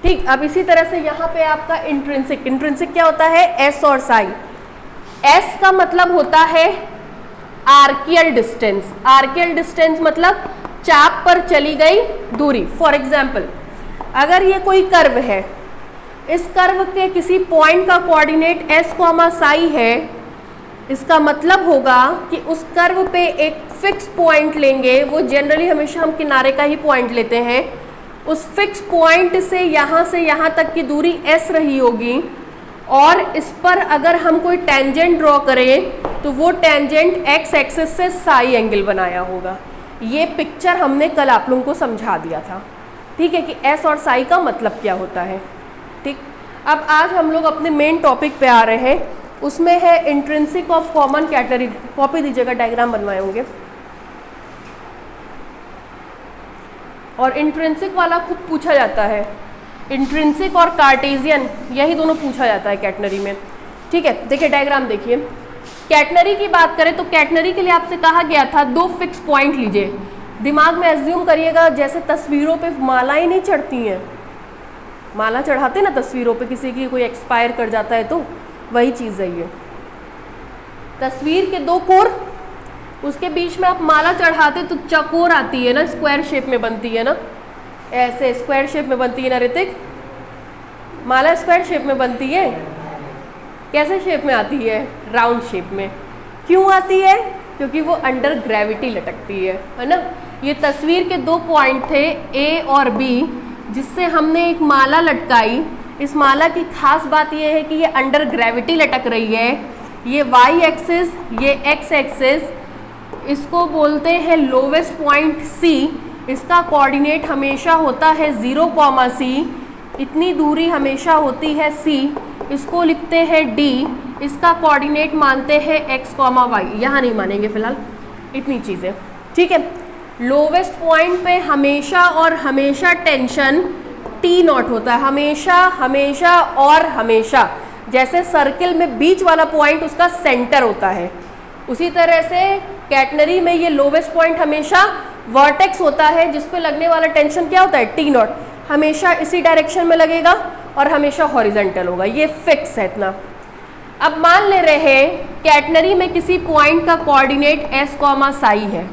ठीक, अब इसी तरह से यहाँ पे आपका इंट्रिंसिक, इंट्रिंसिक क्या होता है, एस और साई। एस का मतलब होता है आर्कियल डिस्टेंस, आर्कियल डिस्टेंस मतलब चाप पर चली गई दूरी। फॉर एग्जाम्पल अगर ये कोई कर्व है, इस कर्व के किसी पॉइंट का कोऑर्डिनेट एस कॉमा साई है, इसका मतलब होगा कि उस कर्व पे एक फिक्स पॉइंट लेंगे, वो जनरली हमेशा हम किनारे का ही पॉइंट लेते हैं, उस फिक्स पॉइंट से यहाँ तक की दूरी s रही होगी, और इस पर अगर हम कोई टेंजेंट ड्रॉ करें तो वो टेंजेंट x एक्सिस से साई एंगल बनाया होगा। ये पिक्चर हमने कल आप लोगों को समझा दिया था, ठीक है, कि s और साई का मतलब क्या होता है। ठीक, अब आज हम लोग अपने मेन टॉपिक पे आ रहे हैं, उसमें है intrinsic of common catenary. Copy दीजिएगा, डायग्राम बनवाए होंगे। और इंट्रिंसिक वाला खुद पूछा जाता है, इंट्रिंसिक और कार्टेशियन यही दोनों पूछा जाता है कैटनरी में। ठीक है, देखिए डायग्राम देखिए। कैटनरी की बात करें तो कैटनरी के लिए आपसे कहा गया था दो फिक्स पॉइंट लीजिए। दिमाग में एज्यूम करिएगा जैसे तस्वीरों पे मालाएं नहीं चढ़ती हैं, माला चढ़ाते ना तस्वीरों पे, किसी की कोई एक्सपायर कर जाता है तो वही चीज़ है ये। तस्वीर के दो कोर, उसके बीच में आप माला चढ़ाते तो चकोर आती है ना, स्क्वायर शेप में बनती है ना, ऐसे स्क्वायर शेप में बनती है ना ऋतिक, माला स्क्वायर शेप में बनती है। कैसे शेप में आती है, राउंड शेप में। क्यों आती है, क्योंकि वो अंडर ग्रेविटी लटकती है ना। ये तस्वीर के दो पॉइंट थे ए और बी, जिससे हमने एक माला लटकाई। इस माला की खास बात यह है कि ये अंडर ग्रेविटी लटक रही है। ये वाई एक्सिस, ये एक्स एक्सिस, इसको बोलते हैं लोवेस्ट पॉइंट सी। इसका कोऑर्डिनेट हमेशा होता है 0, c। इतनी दूरी हमेशा होती है c, इसको लिखते हैं d। इसका कोऑर्डिनेट मानते हैं x, y। यहाँ नहीं मानेंगे फिलहाल, इतनी चीज़ें। ठीक है, लोवेस्ट पॉइंट पे हमेशा और हमेशा टेंशन T0 होता है, हमेशा हमेशा और हमेशा। जैसे सर्किल में बीच वाला पॉइंट उसका सेंटर होता है, उसी तरह से कैटनरी में ये लोवेस्ट पॉइंट हमेशा वर्टेक्स होता है, जिस पे लगने वाला टेंशन क्या होता है, T0। हमेशा इसी डायरेक्शन में लगेगा और हमेशा हॉरिजॉन्टल होगा, ये फिक्स है इतना। अब मान ले रहे हैं कैटनरी में किसी पॉइंट का कोऑर्डिनेट s, साई है।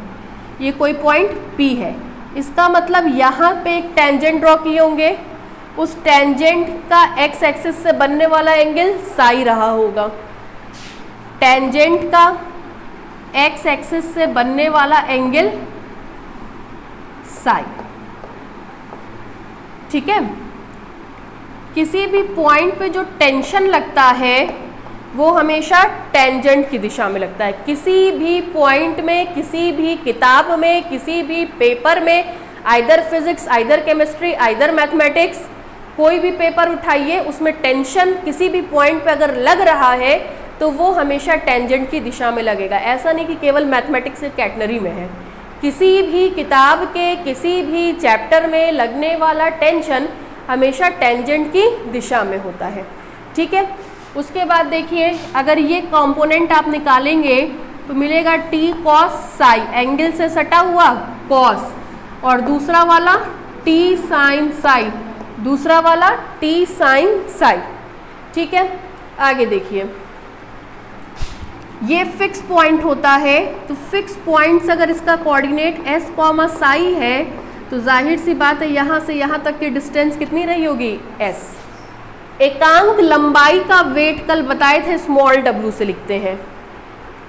ये कोई पॉइंट P है, इसका मतलब यहाँ पे एक टेंजेंट ड्रॉ किए होंगे, उस टेंजेंट का x एक्सिस से बनने वाला एंगल साई रहा होगा। टेंजेंट का x एक्सिस से बनने वाला एंगल साई। ठीक है, किसी भी पॉइंट पे जो टेंशन लगता है वो हमेशा टेंजेंट की दिशा में लगता है। किसी भी पॉइंट में, किसी भी किताब में, किसी भी पेपर में, either physics, either chemistry, either mathematics, कोई भी पेपर उठाइए, उसमें टेंशन किसी भी पॉइंट पे अगर लग रहा है तो वो हमेशा टेंजेंट की दिशा में लगेगा। ऐसा नहीं कि केवल मैथमेटिक्स के कैटनरी में है, किसी भी किताब के किसी भी चैप्टर में लगने वाला टेंशन हमेशा टेंजेंट की दिशा में होता है। ठीक है, उसके बाद देखिए अगर ये कंपोनेंट आप निकालेंगे तो मिलेगा T cos साई, एंगल से सटा हुआ cos, और दूसरा वाला T sin साई, दूसरा वाला T sin साई। ठीक है, आगे देखिए, ये फिक्स पॉइंट होता है, तो फिक्स पॉइंट से अगर इसका कोऑर्डिनेट s, साई है तो जाहिर सी बात है यहाँ से यहाँ तक की डिस्टेंस कितनी रही होगी, s। एकांक लंबाई का वेट कल बताए थे स्मॉल w से लिखते हैं।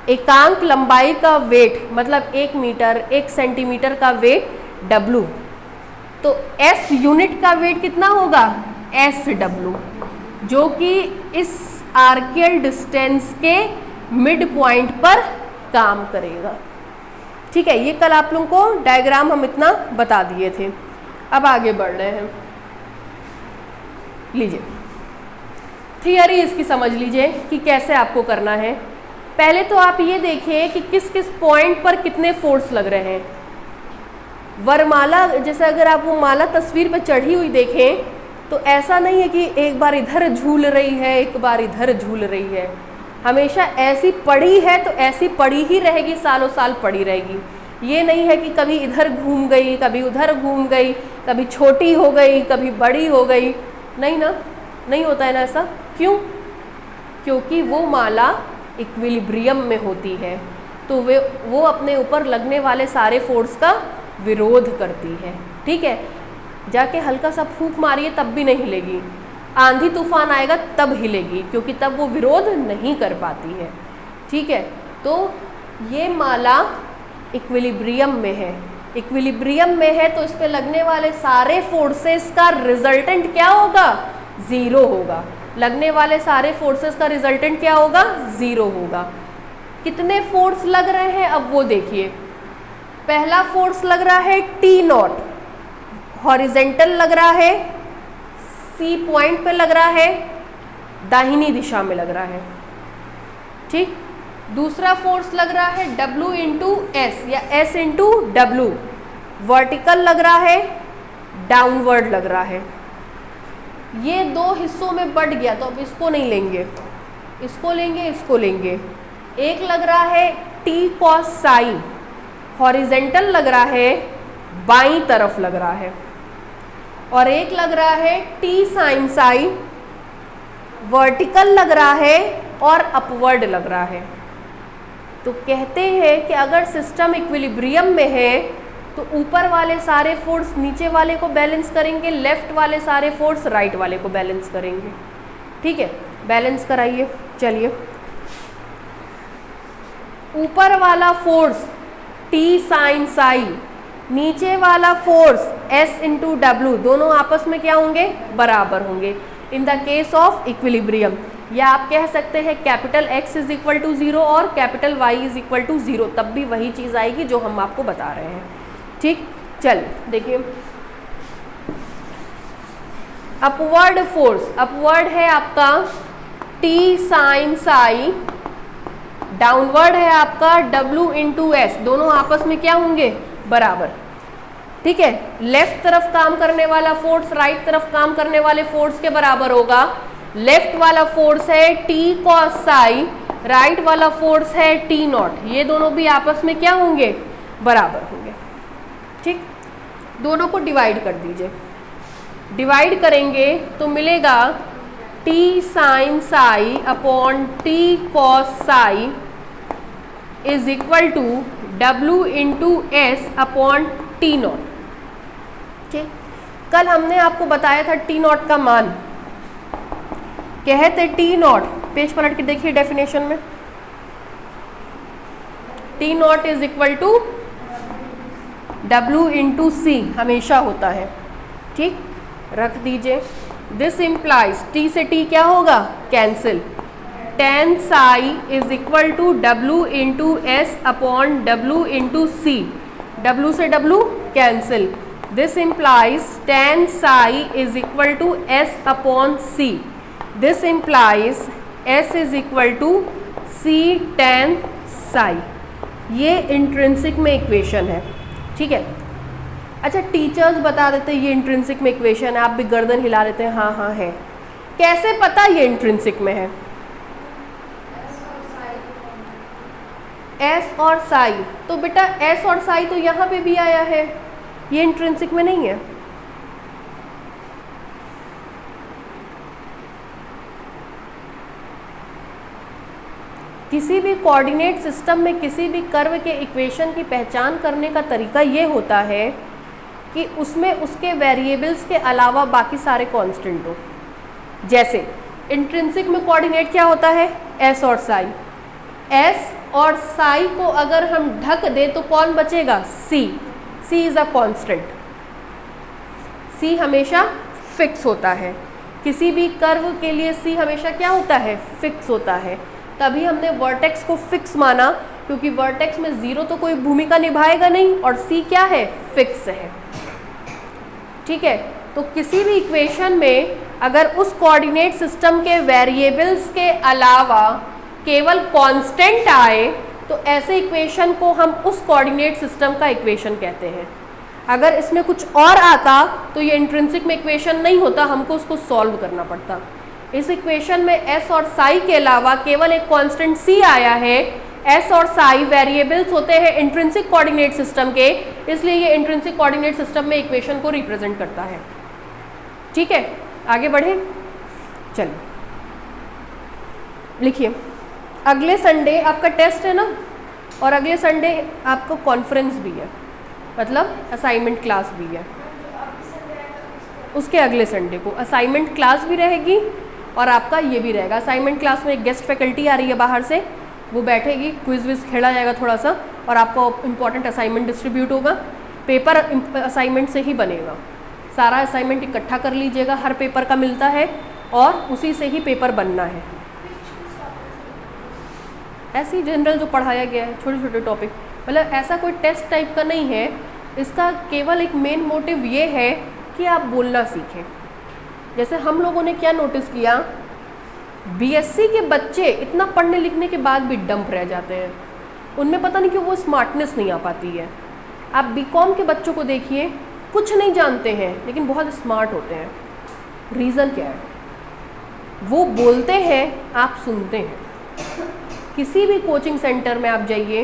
एकांक लंबाई का वेट मतलब 1 मीटर, 1 सेंटीमीटर का वेट w, तो s यूनिट का वेट कितना होगा, SW, जो कि इस आर्कियल डिस्टेंस के मिड पॉइंट पर काम करेगा। ठीक है, ये कल आप लोगों को डायग्राम हम इतना बता दिए थे। अब आगे बढ़ रहे हैं, लीजिए थियरी इसकी समझ लीजिए कि कैसे आपको करना है। पहले तो आप ये देखिए कि किस किस पॉइंट पर कितने फोर्स लग रहे हैं। वरमाला, जैसे अगर आप वो माला तस्वीर पर चढ़ी हुई देखें तो ऐसा नहीं है कि एक बार इधर झूल रही है, एक बार इधर झूल रही है, हमेशा ऐसी पड़ी है तो ऐसी पड़ी ही रहेगी, सालों साल पड़ी रहेगी। ये नहीं है कि कभी इधर घूम गई, कभी उधर घूम गई, कभी छोटी हो गई, कभी बड़ी हो गई, नहीं ना, नहीं होता है ना ऐसा। क्यों? क्योंकि वो माला इक्विलिब्रियम में होती है, तो वो अपने ऊपर लगने वाले सारे फोर्स का विरोध करती है। ठीक है, जाके हल्का सा फूंक मारिए तब भी नहीं हिलेगी, आंधी तूफान आएगा तब हिलेगी, क्योंकि तब वो विरोध नहीं कर पाती है। ठीक है, तो ये माला इक्विलिब्रियम में है, इक्विलिब्रियम में है तो इस पे लगने वाले सारे फोर्सेस का रिजल्टेंट क्या होगा? ज़ीरो होगा। लगने वाले सारे फोर्सेस का रिजल्टेंट क्या होगा? ज़ीरो होगा। कितने फोर्स लग रहे हैं अब वो देखिए। पहला फोर्स लग रहा है T0, हॉरिजेंटल लग रहा है, C पॉइंट पे लग रहा है, दाहिनी दिशा में लग रहा है। ठीक, दूसरा फोर्स लग रहा है W इंटू एस या S इंटू डब्लू, वर्टिकल लग रहा है, डाउनवर्ड लग रहा है। ये दो हिस्सों में बढ़ गया तो अब इसको नहीं लेंगे, इसको लेंगे, इसको लेंगे। एक लग रहा है T cos साई, हॉरिजेंटल लग रहा है, बाईं तरफ लग रहा है, और एक लग रहा है T sin साई, वर्टिकल लग रहा है और अपवर्ड लग रहा है। तो कहते हैं कि अगर सिस्टम इक्विलिब्रियम में है तो ऊपर वाले सारे फोर्स नीचे वाले को बैलेंस करेंगे, लेफ्ट वाले सारे फोर्स राइट वाले को बैलेंस करेंगे। ठीक है, बैलेंस कराइए। चलिए, ऊपर वाला फोर्स T sin साई, नीचे वाला फोर्स S इंटू डब्लू, दोनों आपस में क्या होंगे? बराबर होंगे in the case of equilibrium. या आप कह सकते हैं capital X is equal to 0 और capital Y is equal to 0, तब भी वही चीज़ आएगी जो हम आपको बता रहे हैं। ठीक, चलिए देखिए, अपवर्ड फोर्स, अपवर्ड है आपका T sin साई, डाउनवर्ड है आपका W इंटू एस, दोनों आपस में क्या होंगे? बराबर। ठीक है, लेफ्ट तरफ काम करने वाला फोर्स राइट तरफ काम करने वाले फोर्स के बराबर होगा। लेफ्ट वाला फोर्स है T cos साई, राइट वाला फोर्स है T0, ये दोनों भी आपस में क्या होंगे? बराबर होंगे। ठीक, दोनों को डिवाइड कर दीजिए। डिवाइड करेंगे तो मिलेगा T sin psi upon T cos psi is equal to W into S upon T0। ठीक, कल हमने आपको बताया था T0 का मान, कहते T0, पेज पलट के देखिए डेफिनेशन में, T0 is equal to W into C हमेशा होता है। ठीक, रख दीजिए। दिस इम्प्लाइज T से T क्या होगा? Cancel. tan psi is equal to W into S upon W into C, W से W cancel. This implies tan psi is equal to S upon C, this implies S is equal to C tan psi. ये intrinsic में equation है। ठीक है, अच्छा teachers बता देते हैं ये इंट्रिंसिक में इक्वेशन है, आप भी गर्दन हिला लेते हैं हाँ हाँ है। कैसे पता ये इंट्रिंसिक में है? S और साई, तो बेटा S और साई तो यहाँ पे भी आया है, ये इंट्रिंसिक में नहीं है। किसी भी कोऑर्डिनेट सिस्टम में किसी भी कर्व के इक्वेशन की पहचान करने का तरीका ये होता है कि उसमें उसके वेरिएबल्स के अलावा बाकी सारे कांस्टेंट हो। जैसे इंट्रिंसिक में कोऑर्डिनेट क्या होता है? S और साई। S और साई को अगर हम ढक दें तो कौन बचेगा? C। C is a constant, C हमेशा फिक्स होता है। किसी भी कर्व के लिए C हमेशा क्या होता है? फिक्स होता है। तभी हमने वर्टेक्स को फिक्स माना, क्योंकि वर्टेक्स में 0 तो कोई भूमिका निभाएगा नहीं और C क्या है? फिक्स है। ठीक है, तो किसी भी इक्वेशन में अगर उस कोऑर्डिनेट सिस्टम के वेरिएबल्स के अलावा केवल कांस्टेंट आए तो ऐसे इक्वेशन को हम उस कोऑर्डिनेट सिस्टम का इक्वेशन कहते हैं। अगर इसमें कुछ और आता तो ये इंट्रिंसिक में इक्वेशन नहीं होता, हमको उसको सॉल्व करना पड़ता। इस इक्वेशन में S और साई के अलावा केवल एक कांस्टेंट C आया है, एस और साई वेरिएबल्स होते हैं इंट्रिंसिक कोऑर्डिनेट सिस्टम के, इसलिए ये इंट्रिंसिक कोऑर्डिनेट सिस्टम में इक्वेशन को रिप्रेजेंट करता है। ठीक है, आगे बढ़े, चलिए लिखिए। अगले संडे आपका टेस्ट है ना, और अगले संडे आपको कॉन्फ्रेंस भी है, मतलब असाइनमेंट क्लास भी है। उसके अगले संडे को असाइनमेंट क्लास भी रहेगी और आपका ये भी रहेगा। असाइनमेंट क्लास में एक गेस्ट फैकल्टी आ रही है बाहर से, वो बैठेगी, क्विज विज खेला जाएगा थोड़ा सा, और आपको इंपॉर्टेंट असाइनमेंट डिस्ट्रीब्यूट होगा। पेपर असाइनमेंट से ही बनेगा, सारा असाइनमेंट इकट्ठा कर लीजिएगा, हर पेपर का मिलता है और उसी से ही पेपर बनना है। ऐसे ही जनरल जो पढ़ाया गया है, छोटे छोटे टॉपिक, मतलब ऐसा कोई टेस्ट टाइप का नहीं है। इसका केवल एक मेन मोटिव ये है कि आप बोलना सीखें। जैसे हम लोगों ने क्या नोटिस किया, बीएससी के बच्चे इतना पढ़ने लिखने के बाद भी डंप रह जाते हैं, उनमें पता नहीं क्यों वो स्मार्टनेस नहीं आ पाती है। आप बीकॉम के बच्चों को देखिए, कुछ नहीं जानते हैं लेकिन बहुत स्मार्ट होते हैं। रीज़न क्या है? वो बोलते हैं, आप सुनते हैं। किसी भी कोचिंग सेंटर में आप जाइए,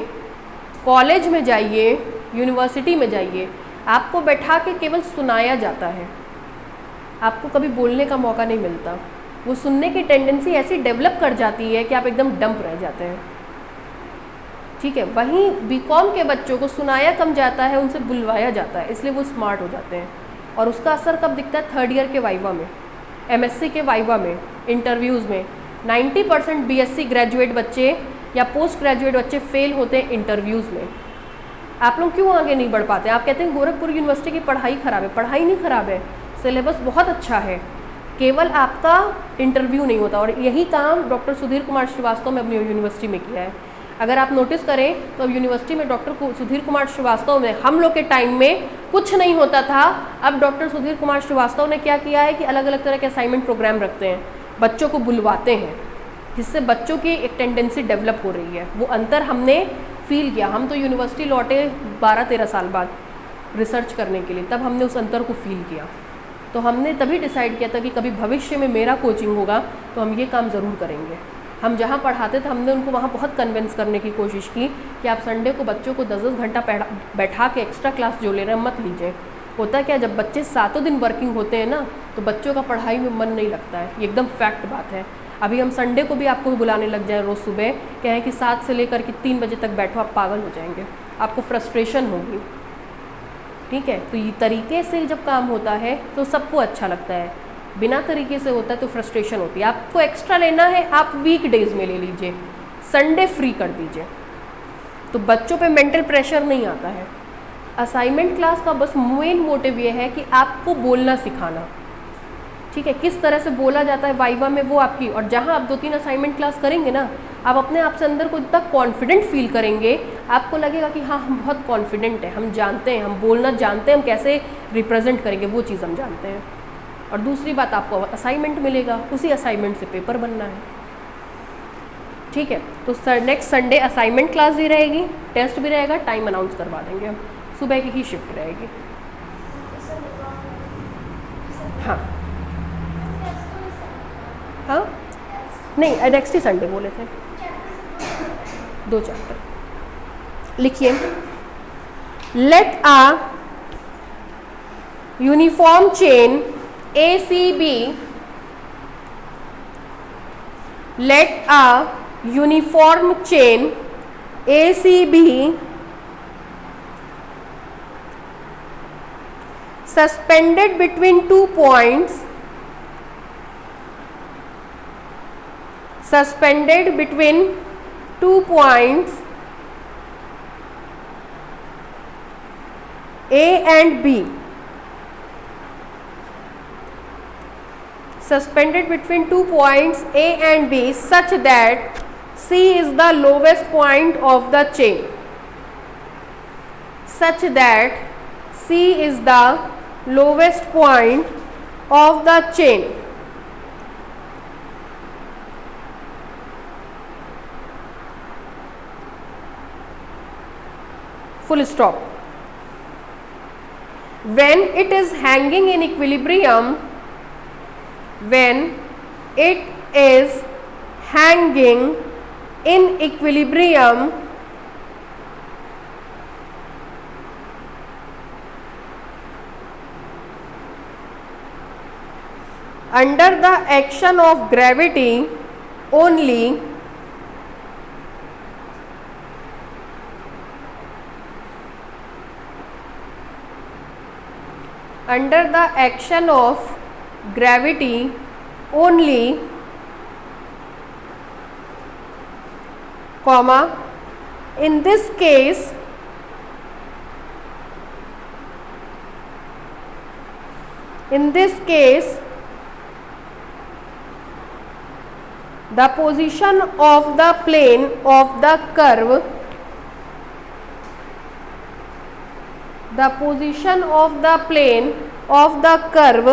कॉलेज में जाइए, यूनिवर्सिटी में जाइए, आपको बैठा के केवल सुनाया जाता है, आपको कभी बोलने का मौका नहीं मिलता। वो सुनने की टेंडेंसी ऐसी डेवलप कर जाती है कि आप एकदम डंप रह जाते हैं। ठीक है, वहीं बीकॉम के बच्चों को सुनाया कम जाता है, उनसे बुलवाया जाता है, इसलिए वो स्मार्ट हो जाते हैं। और उसका असर कब दिखता है? थर्ड ईयर के वाइवा में, एमएससी के वाइवा में, इंटरव्यूज़ में 90% बीएससी ग्रेजुएट बच्चे या पोस्ट ग्रेजुएट बच्चे फेल होते हैं इंटरव्यूज़ में। आप लोग क्यों आगे नहीं बढ़ पाते? आप कहते हैं गोरखपुर यूनिवर्सिटी की पढ़ाई ख़राब है। पढ़ाई नहीं ख़राब है, सिलेबस बहुत अच्छा है, केवल आपका इंटरव्यू नहीं होता। और यही काम डॉक्टर सुधीर कुमार श्रीवास्तव ने अपनी यूनिवर्सिटी में किया है। अगर आप नोटिस करें तो अब यूनिवर्सिटी में डॉक्टर सुधीर कुमार श्रीवास्तव में, हम लोग के टाइम में कुछ नहीं होता था, अब डॉक्टर सुधीर कुमार श्रीवास्तव ने क्या किया है कि अलग अलग तरह के असाइनमेंट प्रोग्राम रखते हैं, बच्चों को बुलवाते हैं, जिससे बच्चों की एक टेंडेंसी डेवलप हो रही है। वो अंतर हमने फील किया। हम तो यूनिवर्सिटी लौटे 12-13 साल बाद रिसर्च करने के लिए, तब हमने उस अंतर को फील किया। तो हमने तभी डिसाइड किया था कि कभी भविष्य में मेरा कोचिंग होगा तो हम ये काम ज़रूर करेंगे। हम जहाँ पढ़ाते थे हमने उनको वहाँ बहुत कन्विंस करने की कोशिश की कि आप संडे को बच्चों को 10-10 घंटा बैठा के एक्स्ट्रा क्लास जो ले रहे हैं मत लीजिए। होता क्या, जब बच्चे 7 दिन वर्किंग होते हैं ना, तो बच्चों का पढ़ाई में मन नहीं लगता है। ये एकदम फैक्ट बात है। अभी हम संडे को भी आपको बुलाने लग जाए रोज़ सुबह, कहें कि 7 से लेकर के 3 बजे तक बैठो, आप पागल हो जाएंगे, आपको फ्रस्ट्रेशन होगी। ठीक है, तो ये तरीके से जब काम होता है तो सबको अच्छा लगता है, बिना तरीके से होता है तो फ्रस्ट्रेशन होती है। आपको एक्स्ट्रा लेना है, आप वीक डेज में ले लीजिए, संडे फ्री कर दीजिए, तो बच्चों पे मेंटल प्रेशर नहीं आता है। असाइनमेंट क्लास का बस मेन मोटिव ये है कि आपको बोलना सिखाना। ठीक है, किस तरह से बोला जाता है वाइवा में वो आपकी, और जहाँ आप 2-3 असाइनमेंट क्लास करेंगे ना, आप अपने आप से अंदर को इतना कॉन्फिडेंट फील करेंगे, आपको लगेगा कि हाँ हम बहुत कॉन्फिडेंट हैं, हम जानते हैं, हम बोलना जानते हैं, हम कैसे रिप्रेजेंट करेंगे वो चीज़ हम जानते हैं। और दूसरी बात, आपको असाइनमेंट मिलेगा, उसी असाइनमेंट से पेपर बनना है। ठीक है, तो नेक्स्ट संडे असाइनमेंट क्लास भी रहेगी, टेस्ट भी रहेगा, टाइम अनाउंस करवा देंगे हम, सुबह की ही शिफ्ट रहेगी। हाँ हाँ, नहीं नेक्स्ट ही संडे बोले थे, 2 चैप्टर लिखिए। Let a uniform chain ACB, let a uniform chain ACB suspended between 2 points, suspended between 2 points A and B, suspended between 2 points A and B such that C is the lowest point of the chain, such that C is the lowest point of the chain. Full stop. When it is hanging in equilibrium, when it is hanging in equilibrium under the action of gravity only, under the action of gravity only, comma, in this case the position of the plane of the curve, the position of the plane of the curve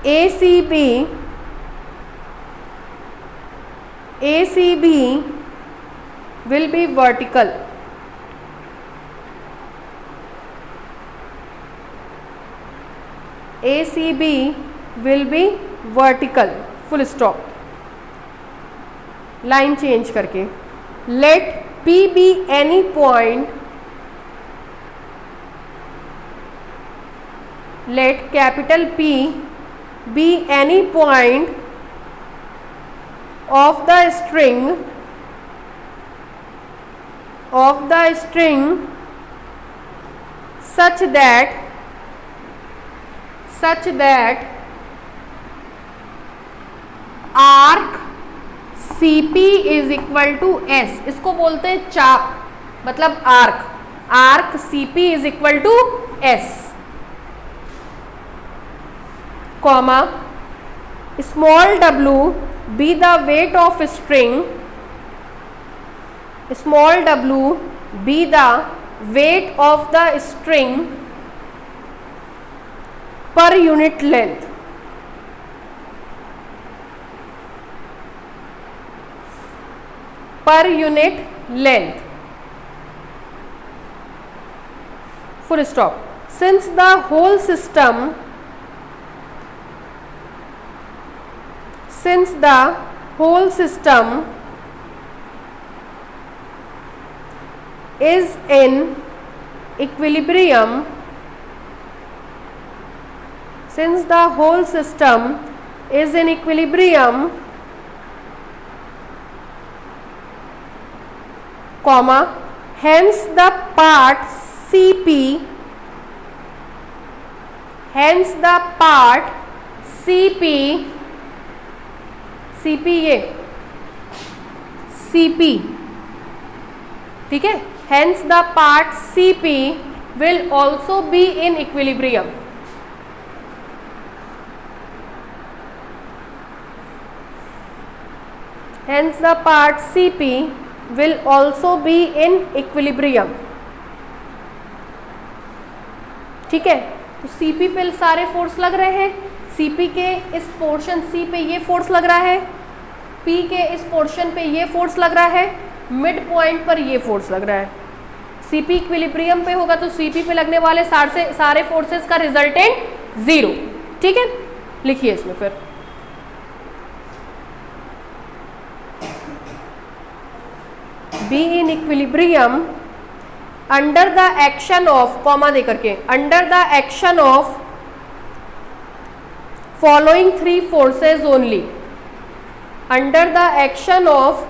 ACB will be vertical. ACB will be vertical. Full stop. Line change करके. Let P be any point, let capital P be any point of the string such that arc CP is equal to S. इसको बोलते हैं चाप, मतलब arc CP is equal to S, comma, small w be the weight of string, small w be the weight of the string per unit length. Per unit length. Full stop. Since the whole system is in equilibrium, comma, hence the part CP ये CP, ठीक है, hence the part CP will also be in equilibrium. Hence the part CP will also be in equilibrium. ठीक है, तो CP पे सारे force लग रहे हैं. CP के इस पोर्शन C पे ये फोर्स लग रहा है, P के इस पोर्शन पे ये फोर्स लग रहा है, मिड पॉइंट पर ये फोर्स लग रहा है. CP इक्विलिब्रियम पे होगा तो CP पे लगने वाले सारे फोर्सेस का रिजल्टेंट 0. ठीक है, लिखिए इसमें फिर. Be in equilibrium under the action of, comma दे करके, under the action of following three forces only. Under the action of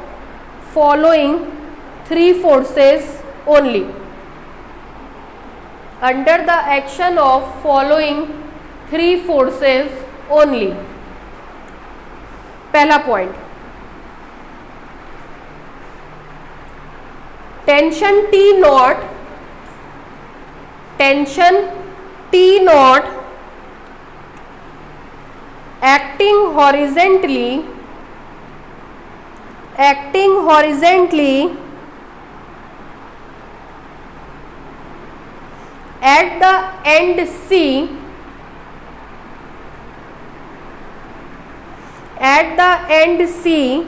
following three forces only. Under the action of following three forces only. पहला point, tension T not acting horizontally at the end C,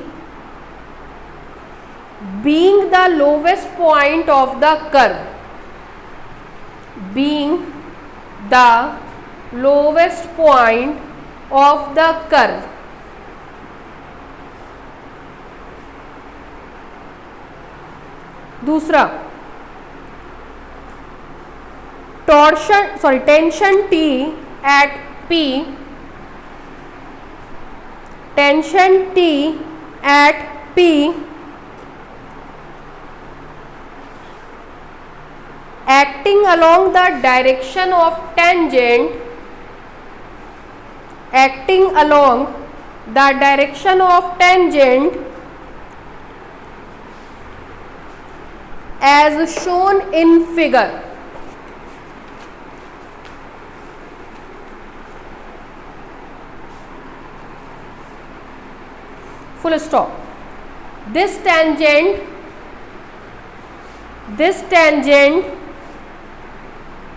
being the lowest point of the curve, दूसरा tension T at P, tension T at P acting along the direction of tangent, acting along the direction of tangent as shown in figure. Full stop. This tangent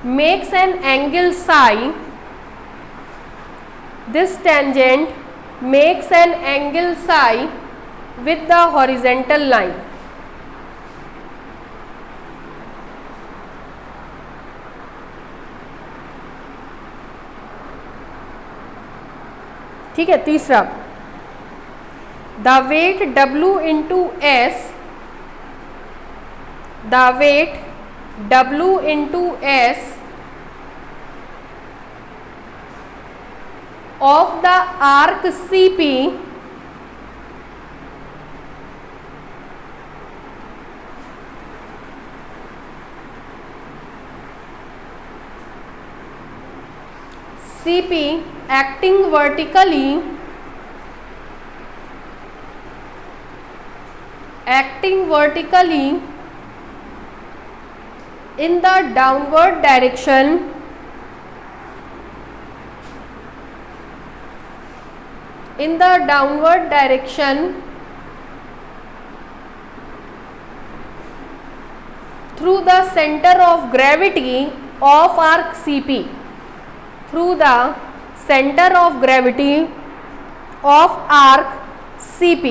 makes an angle psi. This tangent makes an angle psi with the horizontal line. ठीक है। तीसरा, the weight W into S, the weight W into S of the arc CP acting vertically in the downward direction through the center of gravity of arc CP, through the center of gravity of arc CP,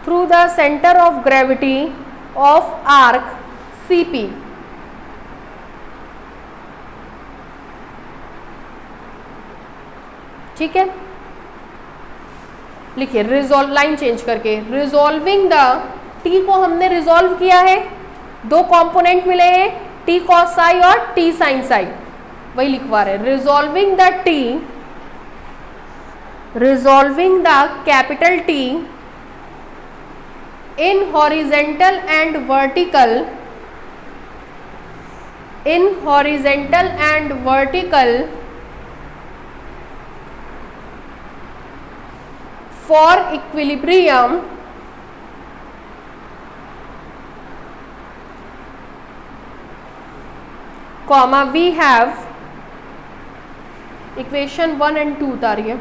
through the center of gravity of arc CP. ठीक है, लिखिए resolve, line change करके, resolving the T को हमने resolve किया है, दो component मिले हैं टी कॉस साई और टी साइन साई, वही लिखवा रहे हैं। Resolving the T, resolving the capital T in horizontal and vertical, in horizontal and vertical for equilibrium, comma we have equation 1 and 2 उतारिए।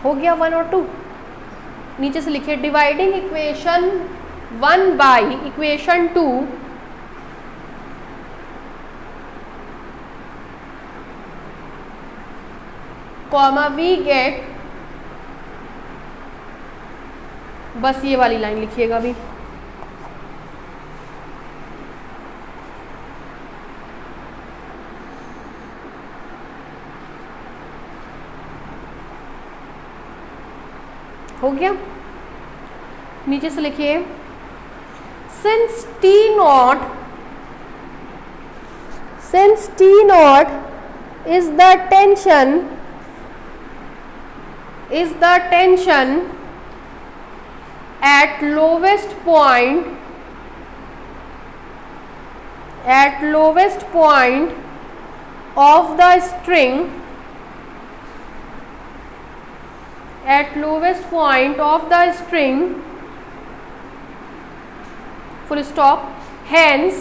हो गया 1 और 2, नीचे से लिखिए dividing equation 1 by equation 2 comma we get, बस ये वाली लाइन लिखिएगा अभी। हो गया, नीचे से लिखिए since T naught is the tension at lowest point of the string, at lowest point of the string, full stop, hence,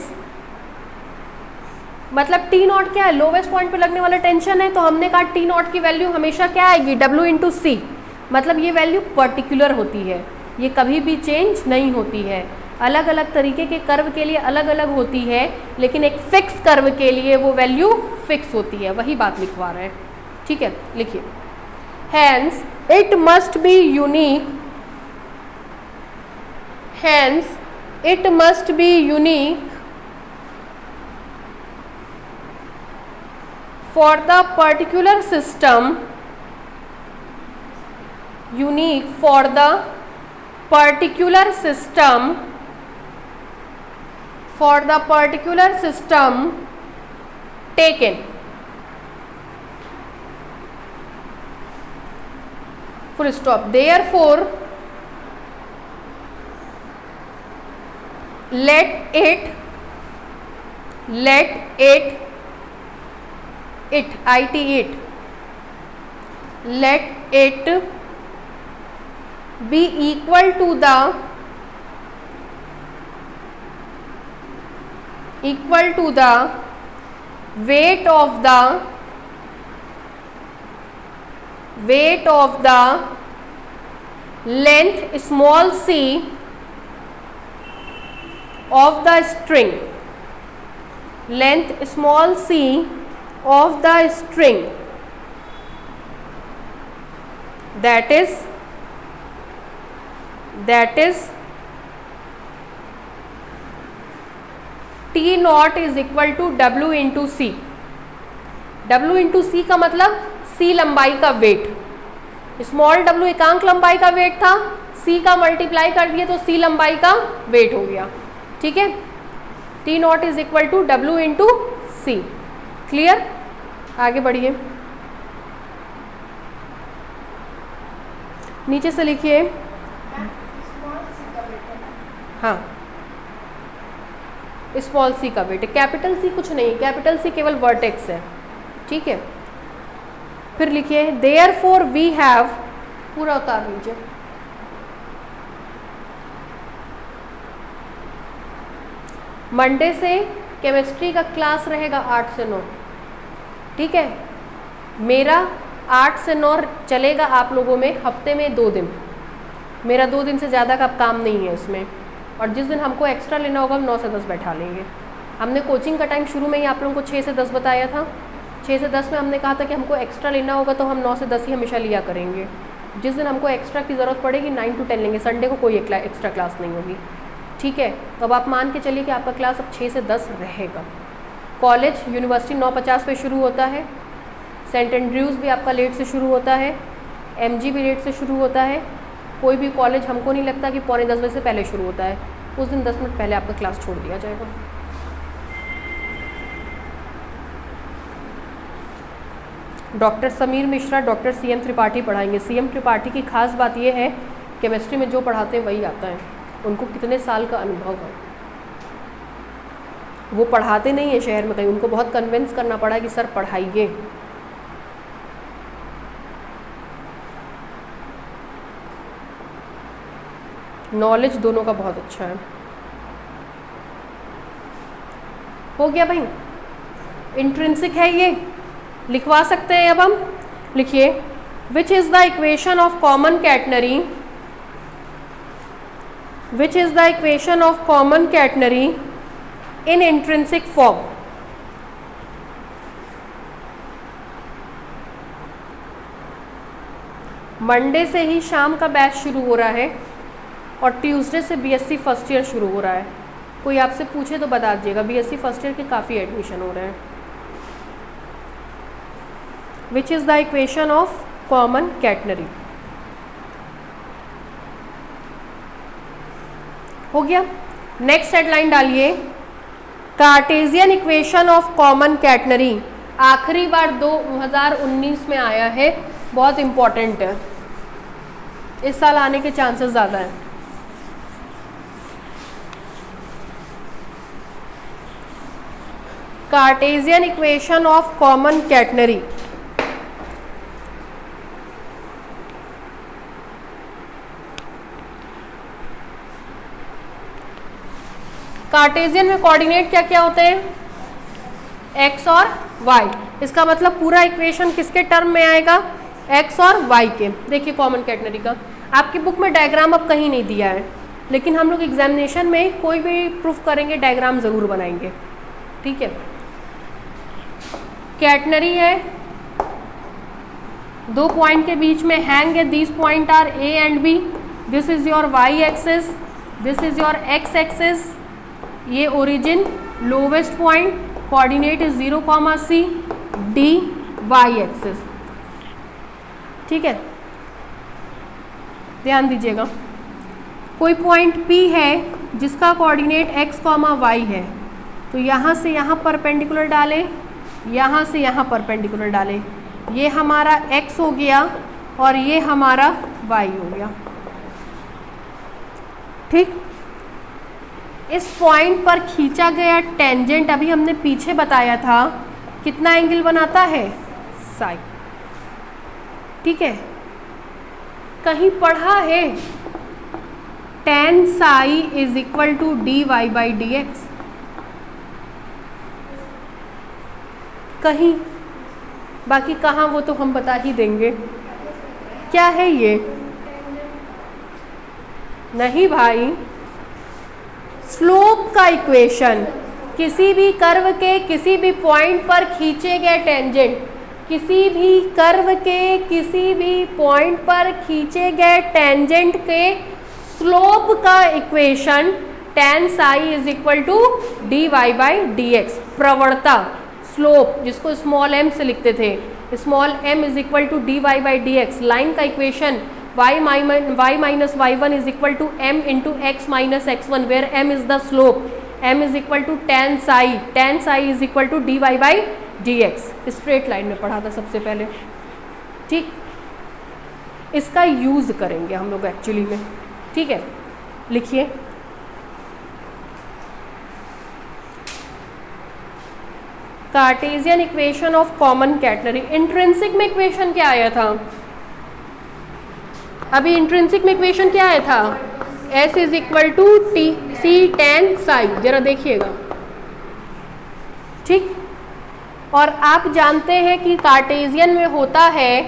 मतलब टी नॉट क्या है, लोवेस्ट पॉइंट पे लगने वाला टेंशन है, तो हमने कहा टी नॉट की वैल्यू हमेशा क्या आएगी, W इंटू सी, मतलब ये वैल्यू पर्टिकुलर होती है, ये कभी भी चेंज नहीं होती है। अलग अलग तरीके के कर्व के लिए अलग अलग होती है, लेकिन एक फिक्स कर्व के लिए वो वैल्यू फिक्स होती है, वही बात लिखवा रहे हैं। ठीक है, लिखिए hence it must be unique, hence it must be unique for the particular system, unique for the particular system, for the particular system taken, full stop. Therefore let it let it be equal to the weight of the length small c of the string, length small c of the string, that is T not is equal to W into C. W into C का मतलब C लंबाई का wait, small w एकांक लंबाई का wait था, C का multiply कर दिया तो C लंबाई का वेट हो गया। ठीक है, T not is equal to W into C. Clear, आगे बढ़िए, नीचे से लिखिए। हाँ, स्मॉल सी का वेट है, कैपिटल सी कुछ नहीं, कैपिटल सी केवल वर्टेक्स है। ठीक है, फिर लिखिए देयरफॉर वी हैव, पूरा उतार लीजिए, मंडे से केमिस्ट्री का क्लास रहेगा 8 से 9। ठीक है, मेरा 8 से 9 चलेगा आप लोगों में हफ्ते में 2 दिन, मेरा 2 दिन से ज़्यादा का काम नहीं है इसमें। और जिस दिन हमको एक्स्ट्रा लेना होगा हम 9 से 10 बैठा लेंगे। हमने कोचिंग का टाइम शुरू में ही आप लोगों को 6 से 10 बताया था। 6 से 10 में हमने कहा था कि हमको एक्स्ट्रा लेना होगा तो हम 9 से 10 ही हमेशा लिया करेंगे। जिस दिन हमको एक्स्ट्रा की ज़रूरत पड़ेगी 9 to 10 लेंगे, संडे को कोई एक्स्ट्रा क्लास नहीं होगी। ठीक है, तो अब आप मान के चलिए कि आपका क्लास अब 6 से 10 रहेगा। कॉलेज यूनिवर्सिटी 9:50 पे शुरू होता है, सेंट एंड्रयूज़ भी आपका लेट से शुरू होता है, MG भी लेट से शुरू होता है। कोई भी कॉलेज हमको नहीं लगता कि 9:45 बजे से पहले शुरू होता है, उस दिन 10 मिनट पहले आपका क्लास छोड़ दिया जाएगा। Doctor Sameer Mishra, doctor CM Tripathi पढ़ाएंगे। CM त्रिपाठी की खास बात यह है केमिस्ट्री में जो पढ़ाते हैं वही आता है, उनको कितने साल का अनुभव है। वो पढ़ाते नहीं है शहर में कहीं, उनको बहुत कन्विंस करना पड़ा कि सर पढ़ाइए। नॉलेज दोनों का बहुत अच्छा है। हो गया भाई, इंट्रिंसिक है ये, लिखवा सकते हैं। अब हम लिखिए which is the equation of common catenary, which is the equation of common catenary in intrinsic form. Monday से ही शाम का बैच शुरू हो रहा है और ट्यूसडे से BSc फर्स्ट ईयर शुरू हो रहा है। कोई आपसे पूछे तो बता दीजिएगा, BSc फर्स्ट ईयर के काफ़ी एडमिशन हो रहे हैं। Which is the equation of common catenary. हो गया, नेक्स्ट हेडलाइन डालिए Cartesian equation of common catenary. आखिरी बार 2019 में आया है, बहुत इंपॉर्टेंट है, इस साल आने के चांसेस ज़्यादा हैं। Cartesian equation of common catenary. Cartesian में कोऑर्डिनेट क्या क्या होते हैं, x और y। इसका मतलब पूरा इक्वेशन किसके टर्म में आएगा, x और y के। देखिए कॉमन कैटनरी का आपकी बुक में डायग्राम अब कहीं नहीं दिया है, लेकिन हम लोग एग्जामिनेशन में कोई भी प्रूफ करेंगे डायग्राम ज़रूर बनाएंगे, ठीक है। कैटनरी है, 2 पॉइंट के बीच में हैंग है, this point are A and B, this is your Y axis, this is your X axis, ये origin lowest point, coordinate is 0, C, D Y axis, ठीक है। ध्यान दीजिएगा, कोई पॉइंट P है जिसका कोऑर्डिनेट x, y है, तो यहाँ से यहाँ परपेंडिकुलर डालें, यहाँ से यहाँ परपेंडिकुलर डालें, ये हमारा x हो गया और ये हमारा y हो गया, ठीक। इस पॉइंट पर खींचा गया टेंजेंट अभी हमने पीछे बताया था कितना एंगल बनाता है, साई, ठीक है। कहीं पढ़ा है tan psi is equal to dy by dx, कहीं, बाकी कहाँ वो तो हम बता ही देंगे। क्या है ये? नहीं भाई, स्लोप का इक्वेशन, किसी भी कर्व के किसी भी पॉइंट पर खींचे गए टेंजेंट, किसी भी कर्व के किसी भी पॉइंट पर खींचे गए टेंजेंट के स्लोप का equation tan psi is equal to dy by dx, प्रवणता, स्लोप जिसको स्मॉल m से लिखते थे, small m is equal to dy by dx, line का equation y minus y1 is equal to m into x minus x1 where m is the slope, m is equal to tan psi is equal to dy by dx, straight line में पढ़ा था सबसे पहले, ठीक। इसका use करेंगे हम लोग एक्चुअली में, ठीक है। लिखिए, Cartesian equation of common catenary. Intrinsic में इक्वेशन क्या आया था? अभी इंट्रिंसिक में इक्वेशन क्या आया था? S is equal to C tan psi, जरा देखिएगा, ठीक। और आप जानते हैं कि कार्टेशियन में होता है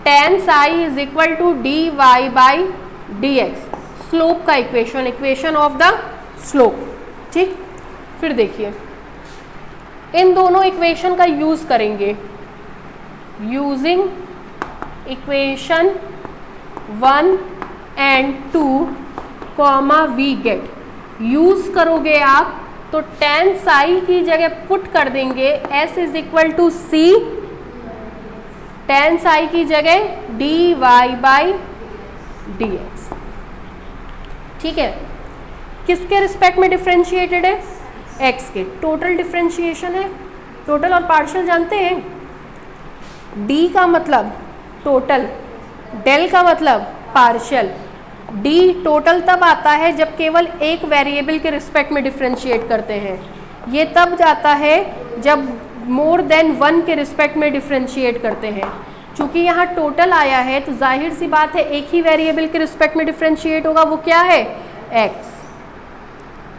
tan psi is equal to dy by dx, slope का equation, equation of the slope, ठीक। फिर देखिए, इन दोनों इक्वेशन का यूज करेंगे, using equation 1 and 2 comma we get, use करोगे आप तो tan साई की जगह पुट कर देंगे S is equal to C, tan psi की जगह dy बाई dx, ठीक है। किसके रिस्पेक्ट में डिफ्रेंशिएटेड है? x के। टोटल डिफ्रेंशिएशन है, टोटल और पार्शियल जानते हैं। d का मतलब टोटल, डेल का मतलब पार्शियल। d टोटल तब आता है जब केवल एक वेरिएबल के रिस्पेक्ट में डिफ्रेंशिएट करते हैं, ये तब जाता है जब मोर देन 1 के रिस्पेक्ट में डिफ्रेंशिएट करते हैं। चूंकि यहाँ टोटल आया है तो जाहिर सी बात है एक ही वेरिएबल के रिस्पेक्ट में डिफ्रेंशिएट होगा, वो क्या है? x,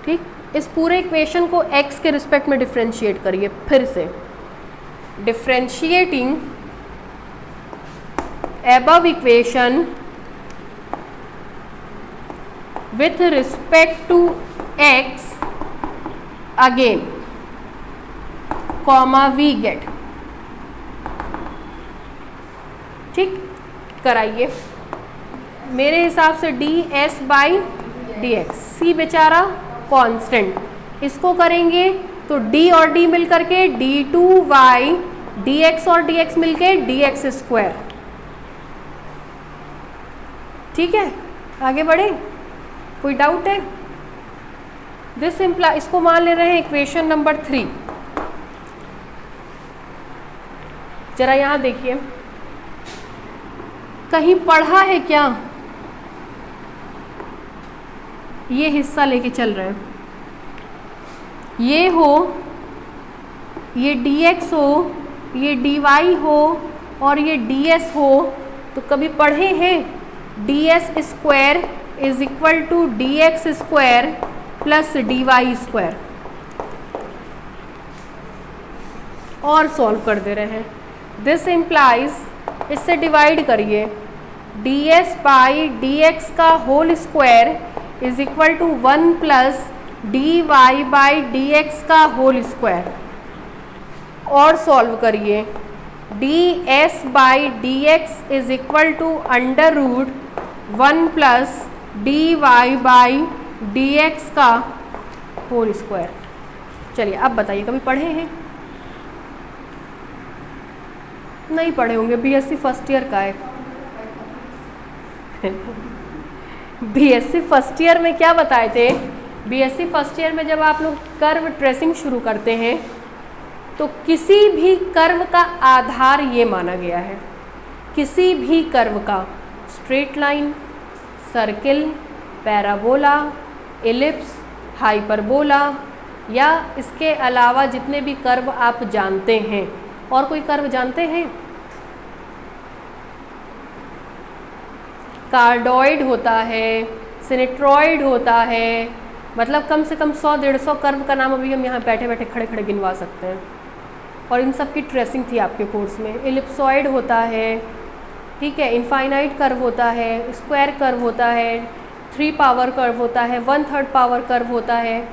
ठीक। इस पूरे इक्वेशन को x के रिस्पेक्ट में डिफ्रेंशिएट करिए फिर से, differentiating above equation with respect to x again, comma we get, ठीक। कराइए, मेरे हिसाब से ds बाई dx, c बेचारा कांस्टेंट, इसको करेंगे तो d और d मिल करके d2 बाई dx और dx मिलके dx स्क्वायर, ठीक है। आगे बढ़े, कोई डाउट है? दिस इम्प्लाई, इसको मान ले रहे हैं इक्वेशन नंबर 3। जरा यहां देखिए, कहीं पढ़ा है क्या? ये हिस्सा लेके चल रहे हैं, ये हो, ये dx हो, ये dy हो और ये ds हो, तो कभी पढ़े हैं ds square is equal to dx square plus dy square, और सॉल्व कर दे रहे हैं। दिस इम्प्लाइज, इससे डिवाइड करिए, ds बाई dx का whole square is equal to 1 plus D Y by D X का होल स्क्वायर। और सॉल्व करिए, D S by D x is equal to under root 1 plus D Y by D X का whole square. चलिए अब बताइए, कभी पढ़े हैं? नहीं पढ़े होंगे, बीएससी फर्स्ट ईयर का है। बीएससी फर्स्ट ईयर में क्या बताए थे? बीएससी फर्स्ट ईयर में जब आप लोग कर्व ट्रेसिंग शुरू करते हैं तो किसी भी कर्व का आधार ये माना गया है, किसी भी कर्व का, straight line, circle, parabola, ellipse, hyperbola या इसके अलावा जितने भी कर्व आप जानते हैं। और कोई कर्व जानते हैं? कार्डोइड होता है, सिनेट्रॉइड होता है, मतलब कम से कम 100-150 कर्व का नाम अभी हम यहाँ बैठे बैठे खड़े खड़े गिनवा सकते हैं। और इन सब की ट्रेसिंग थी आपके कोर्स में। एलिप्सॉइड होता है, ठीक है, इनफाइनाइट कर्व होता है, स्क्वायर कर्व होता है, 3 पावर कर्व होता है, 1/3 पावर कर्व होता है,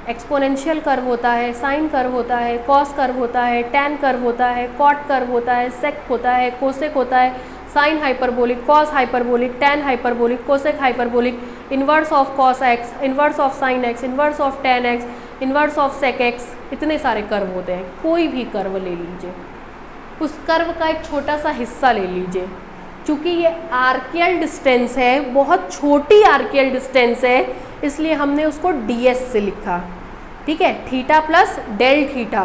एक्सपोनेंशियल कर्व होता है, साइन कर्व होता है, कॉस कर्व होता है, टैन कर्व होता है, कॉट कर्व होता है, सेक होता है, कोसेक होता है, sine hyperbolic, cos hyperbolic, tan hyperbolic, cosec hyperbolic, inverse of cos X, inverse of sine X, inverse of tan X, inverse of sec X, इतने सारे कर्व होते हैं। कोई भी कर्व ले लीजिए, उस कर्व का एक छोटा सा हिस्सा ले लीजिए। चूँकि ये आर्कियल डिस्टेंस है, बहुत छोटी आर्कियल डिस्टेंस है, इसलिए हमने उसको ds से लिखा, ठीक है, थीटा प्लस डेल थीटा,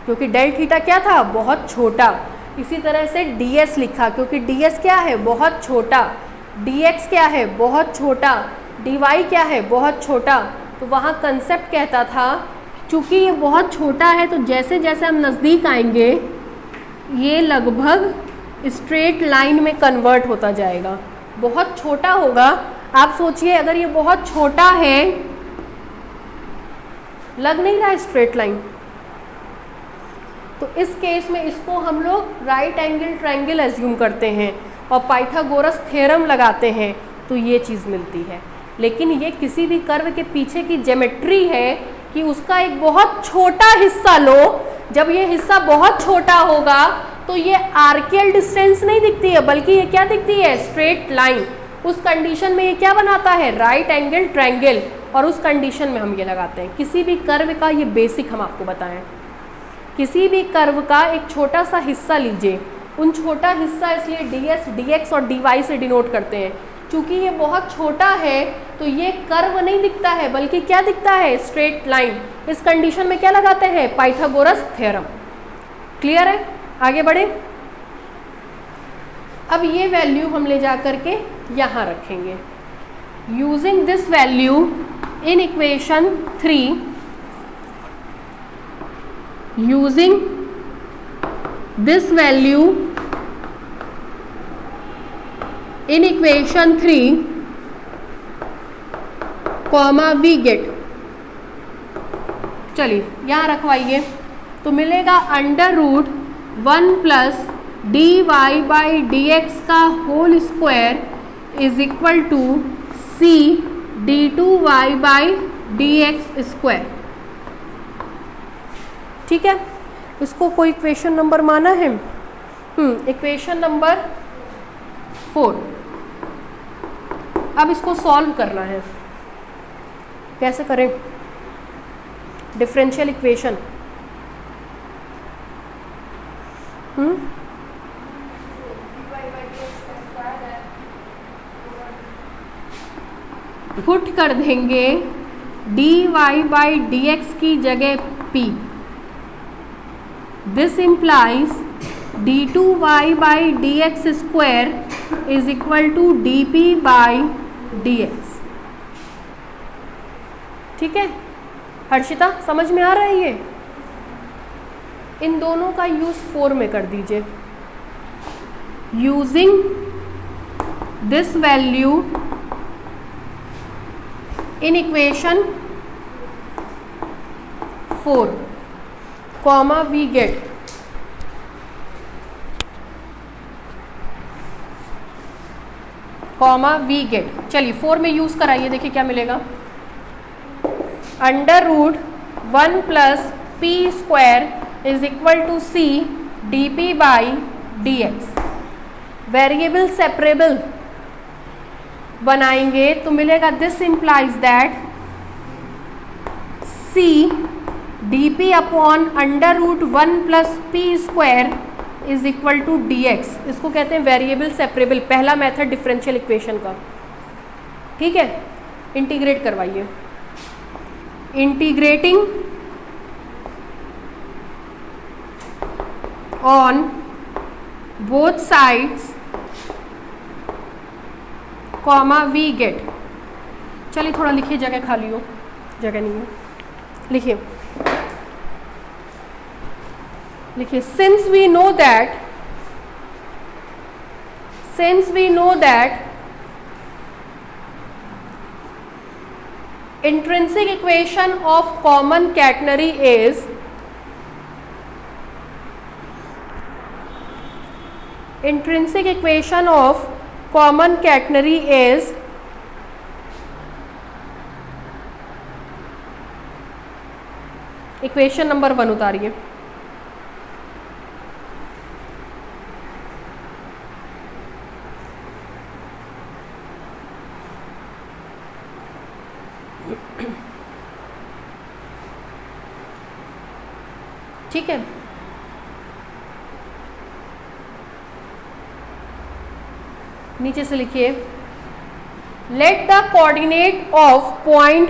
क्योंकि डेल थीटा क्या था? बहुत छोटा। इसी तरह से ds लिखा, क्योंकि ds क्या है? बहुत छोटा। dx क्या है? बहुत छोटा। dy क्या है? बहुत छोटा। तो वहाँ कंसेप्ट कहता था चूँकि ये बहुत छोटा है तो जैसे जैसे हम नज़दीक आएंगे ये लगभग स्ट्रेट लाइन में कन्वर्ट होता जाएगा। बहुत छोटा होगा, आप सोचिए अगर ये बहुत छोटा है, लग नहीं रहा है स्ट्रेट लाइन, तो इस केस में इसको हम लोग राइट एंगल ट्रायंगल एज्यूम करते हैं और पाइथागोरस थ्योरम लगाते हैं तो ये चीज़ मिलती है। लेकिन ये किसी भी कर्व के पीछे की ज्योमेट्री है कि उसका एक बहुत छोटा हिस्सा लो। जब ये हिस्सा बहुत छोटा होगा तो ये आर्कियल डिस्टेंस नहीं दिखती है, बल्कि ये क्या दिखती है? Straight line. उस कंडीशन में ये क्या बनाता है? Right angle triangle. और उस कंडीशन में हम ये लगाते हैं। किसी भी कर्व का ये बेसिक हम आपको बताएं, किसी भी कर्व का एक छोटा सा हिस्सा लीजिए, उन छोटा हिस्सा इसलिए ds, dx और dy से डिनोट करते हैं। चूँकि ये बहुत छोटा है तो ये कर्व नहीं दिखता है, बल्कि क्या दिखता है? Straight line. इस कंडीशन में क्या लगाते हैं? Pythagoras theorem. क्लियर है? आगे बढ़े। अब ये वैल्यू हम ले जा करके यहाँ रखेंगे। Using this value in equation 3, using this value in equation 3, comma we get, चलिए यहाँ रखवाइए, तो मिलेगा under root 1 plus D Y by D X का whole square is equal to C D two Y by D X square. ठीक है, इसको कोई इक्वेशन नंबर माना है? Equation number 4। अब इसको सॉल्व करना है। कैसे करें? Differential equation. पुट कर देंगे dy बाई डी एक्स की जगह p। This implies d2y by D X square is equal to dp by dx। ठीक है हर्षिता, समझ में आ रहा है ये? इन दोनों का यूज 4 में कर दीजिए। Using this value in equation 4, comma we get comma we get. चलिए 4 में यूज़ कराइए, देखिए क्या मिलेगा। Under root 1 plus p square is equal to C d p by D x. Variable separable बनाएंगे तो मिलेगा this implies that c d p upon under root 1 plus p square is equal to d x. इसको कहते हैं variable separable, पहला method differential equation का। ठीक है, इंटीग्रेट करवाइए। Integrating on both sides comma we get. चलिए थोड़ा लिखिए, जगह खाली हो, जगह नहीं है, लिखिए लिखिए। Since we know that intrinsic equation of common catenary is equation number 1 उतारिए। ठीक है, नीचे से लिखिए। Let the coordinate of point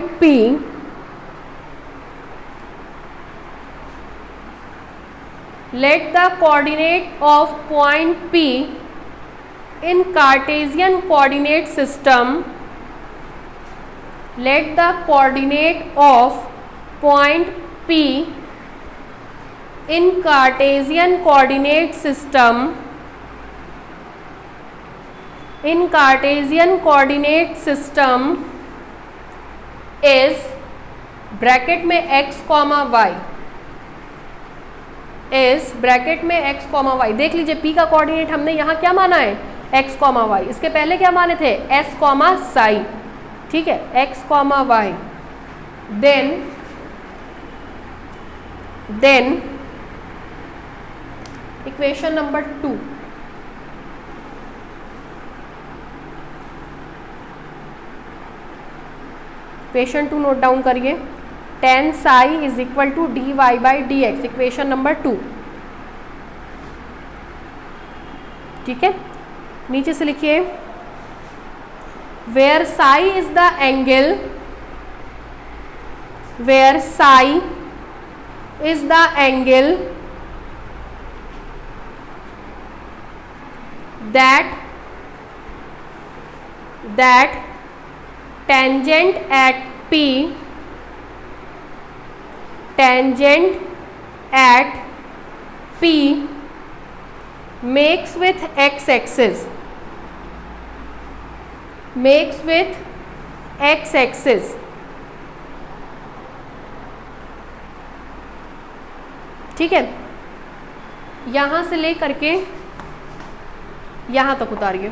P in Cartesian coordinate system in Cartesian coordinate system is bracket में x, y देख लीजिए। p का कोऑर्डिनेट हमने यहाँ क्या माना है, x, y। इसके पहले क्या माने थे, s, psi। ठीक है, x, y। Then equation number 2। Equation 2 note down करिए। tan psi is equal to dy by D x, equation number 2। ठीक है, नीचे से लिखिए। Where psi is the angle that tangent at P makes with x-axis ठीक है, यहां से ले करके यहां तक उतारिए।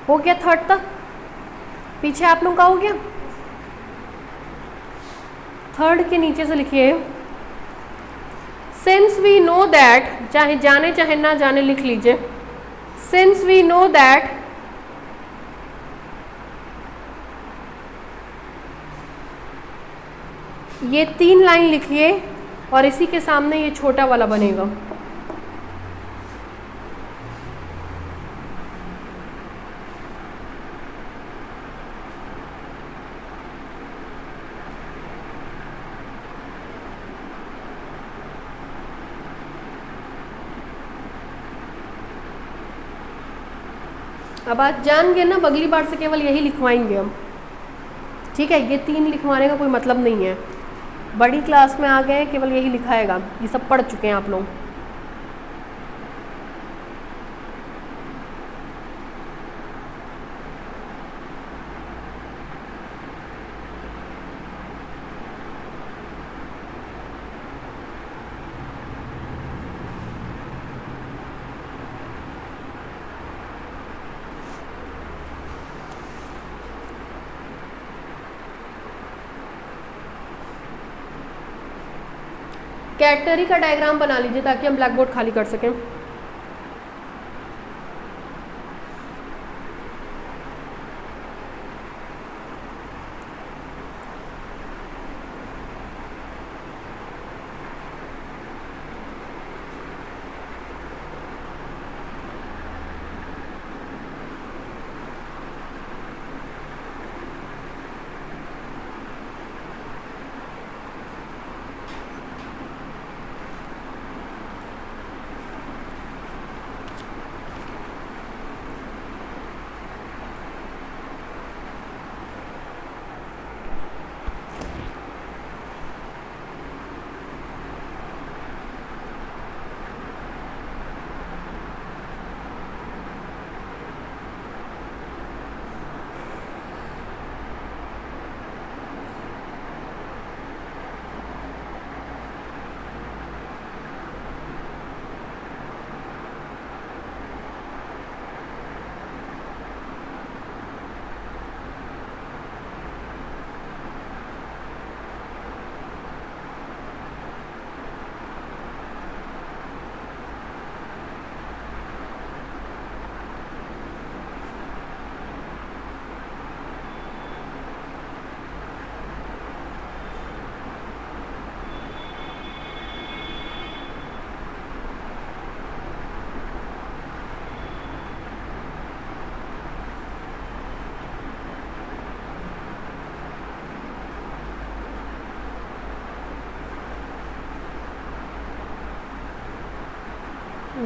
हो गया थर्ड तक, पीछे आप लोग का हो गया। थर्ड के नीचे से लिखिए। सिंस वी नो दैट, चाहे जाने चाहे ना जाने लिख लीजिए। since we know that ये 3 लाइन लिखिए और इसी के सामने ये छोटा वाला बनेगा। अब आप जान गए ना, अगली बार से केवल यही लिखवाएंगे हम, ठीक है। ये 3 लिखवाने का कोई मतलब नहीं है, बड़ी क्लास में आ गए केवल यही लिखाएगा, ये सब पढ़ चुके हैं आप लोग। कैटनरी का डायग्राम बना लीजिए ताकि हम ब्लैक बोर्ड खाली कर सकें।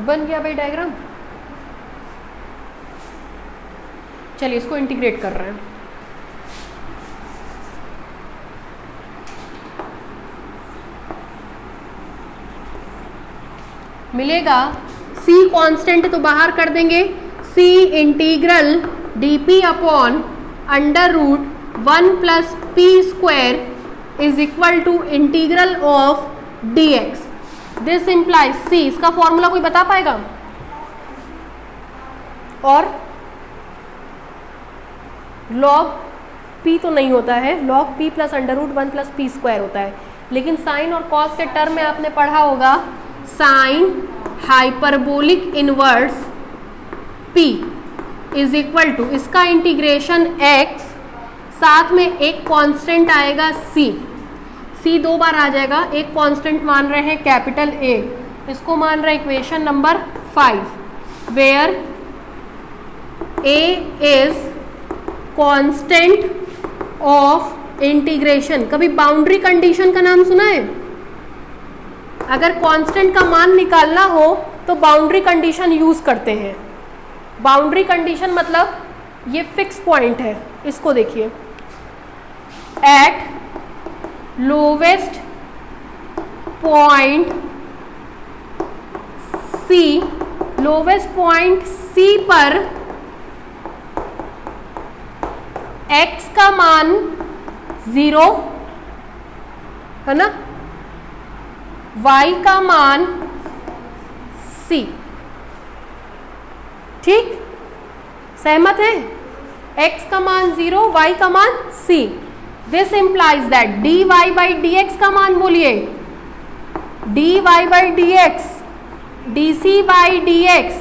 बन गया भाई डायग्राम। चलिए इसको इंटीग्रेट कर रहे हैं। मिलेगा c कांस्टेंट तो बाहर कर देंगे, c integral dp upon under root 1 plus p square is equal to integral of dx। This implies c, इसका फॉर्मूला कोई बता पाएगा? और log p तो नहीं होता है, log p plus under root 1 plus p square होता है, लेकिन साइन और कॉस के टर्म में आपने पढ़ा होगा sine hyperbolic inverse p is equal to इसका इंटीग्रेशन x, साथ में एक कांस्टेंट आएगा c 2 बार आ जाएगा। एक कांस्टेंट मान रहे हैं कैपिटल A, इसको मान रहे हैं equation number 5, where A is constant of integration. कभी बाउंड्री कंडीशन का नाम सुना है? अगर कांस्टेंट का मान निकालना हो तो बाउंड्री कंडीशन यूज करते हैं। बाउंड्री कंडीशन मतलब ये फिक्स पॉइंट है, इसको देखिए, at lowest point C, lowest point C पर x का मान 0 है ना, y का मान C। ठीक, सहमत है? x का मान 0, y का मान C। This implies that dy by dx का मान बोलिए, dy by dx, dc by dx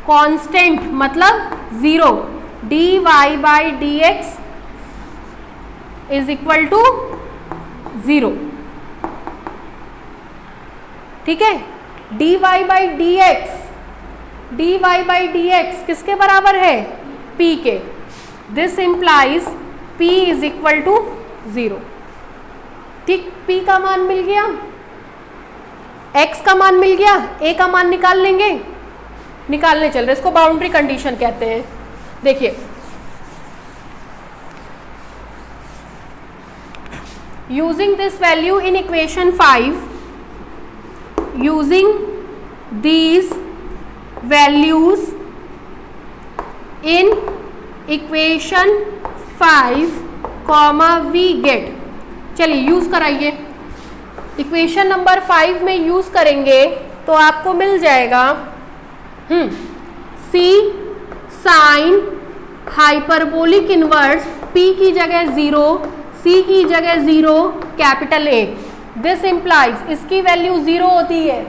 constant मतलब zero, D Y by D x is equal to zero. ठीक है, D Y by D X, D Y by D X किसके बराबर है? P के। This implies P is equal to zero. ठीक, P का मान मिल गया, एक्स का मान मिल गया, ए का मान निकाल लेंगे, निकालने चल रहे, इसको बाउंड्री कंडीशन कहते हैं। देखिए, using this value in equation 5, using these values in equation 5 comma we get. चलिए यूज कराइए, इक्वेशन नंबर 5 में यूज करेंगे तो आपको मिल जाएगा C sine hyperbolic inverse P की जगह 0, सी की जगह 0, कैपिटल ए। दिस इंप्लाइज इसकी वैल्यू 0 होती है।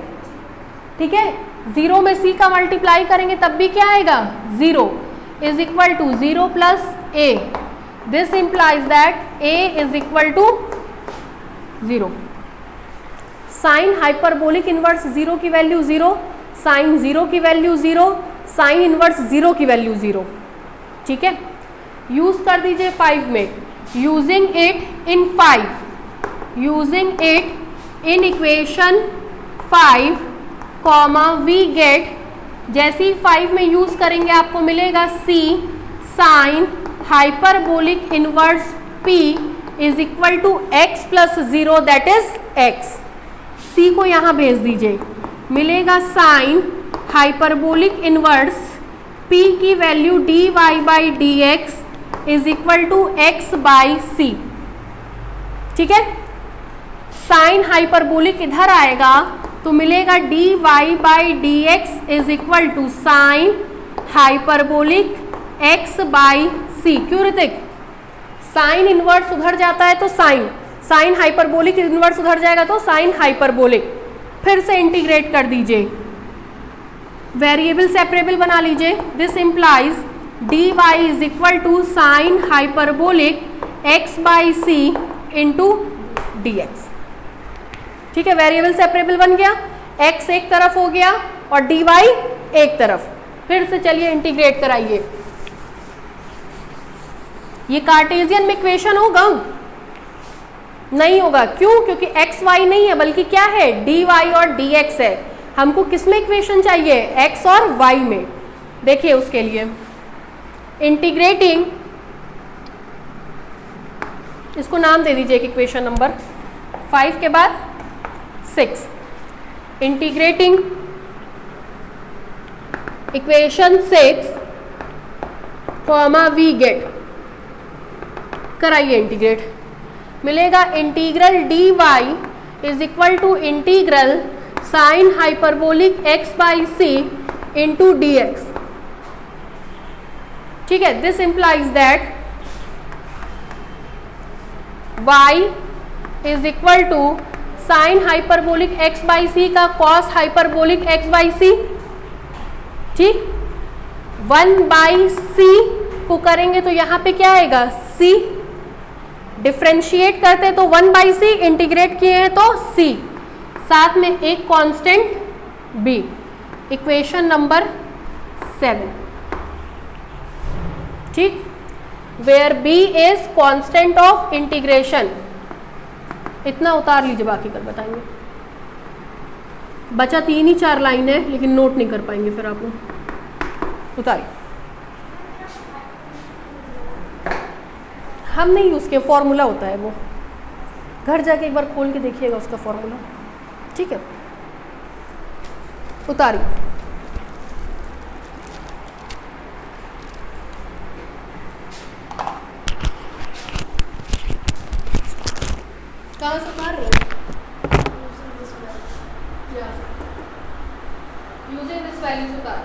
ठीक है, 0 में सी का मल्टीप्लाई करेंगे तब भी क्या आएगा? 0 is equal to 0 plus A. This implies that A is equal to 0। Sine hyperbolic inverse 0 की वैल्यू 0, साइन 0 की वैल्यू 0, साइन इनवर्स 0 की वैल्यू 0। ठीक है, यूज कर दीजिए 5 में, using it in 5, using it in equation 5 comma we get. जैसे ही 5 में यूज करेंगे आपको मिलेगा C sine hyperbolic inverse P is equal to X plus 0 that is X. C को यहाँ भेज दीजिए, मिलेगा साइन हाइपरबोलिक इनवर्स पी की value D Y by D x is equal to X by सी। ठीक है, साइन हाइपरबोलिक इधर आएगा तो मिलेगा D Y by D x is equal to sine hyperbolic x by c. क्यों ऋतिक? साइन इनवर्स उधर जाता है तो साइन, साइन हाइपरबोलिक इनवर्स उधर जाएगा तो साइन हाइपरबोलिक। फिर से इंटीग्रेट कर दीजिए, वेरिएबल सेपरेबल बना लीजिए। This implies d y is equal to sine hyperbolic x by c into d x. ठीक है, वेरिएबल सेपरेबल बन गया, x एक तरफ हो गया और dy एक तरफ। फिर से चलिए इंटीग्रेट कराइए। ये कार्टेशियन में इक्वेशन होगा? नहीं होगा। क्यों? क्योंकि x y नहीं है बल्कि क्या है? dy और dx है। हमको किस में इक्वेशन चाहिए? x और y में। देखिए उसके लिए इंटीग्रेटिंग, इसको नाम दे दीजिए इक्वेशन नंबर 5 के बाद 6। Integrating equation 6 comma we get कराइए इंटीग्रेट। मिलेगा integral d y is equal to integral sine hyperbolic x by c into d x. ठीक है, this implies that y is equal to sine hyperbolic x by c का cos hyperbolic x by सी। ठीक, 1 by सी को करेंगे तो यहाँ पे क्या आएगा? c। डिफ्रेंशिएट करते तो 1 बाई सी, इंटीग्रेट किए हैं तो c, साथ में एक कांस्टेंट b। Equation number 7। ठीक, where b is constant of integration. इतना उतार लीजिए, बाकी कल बताएंगे। बचा 3 ही 4 लाइन है लेकिन नोट नहीं कर पाएंगे फिर आप लोग। उतारिए, हम नहीं यूज़ किए, फॉर्मूला होता है वो, घर जाके एक बार खोल के देखिएगा उसका फॉर्मूला। ठीक है, उतारिए। कहाँ से उतार रहे हो? यूजिंग दिस वैल्यू से उतार।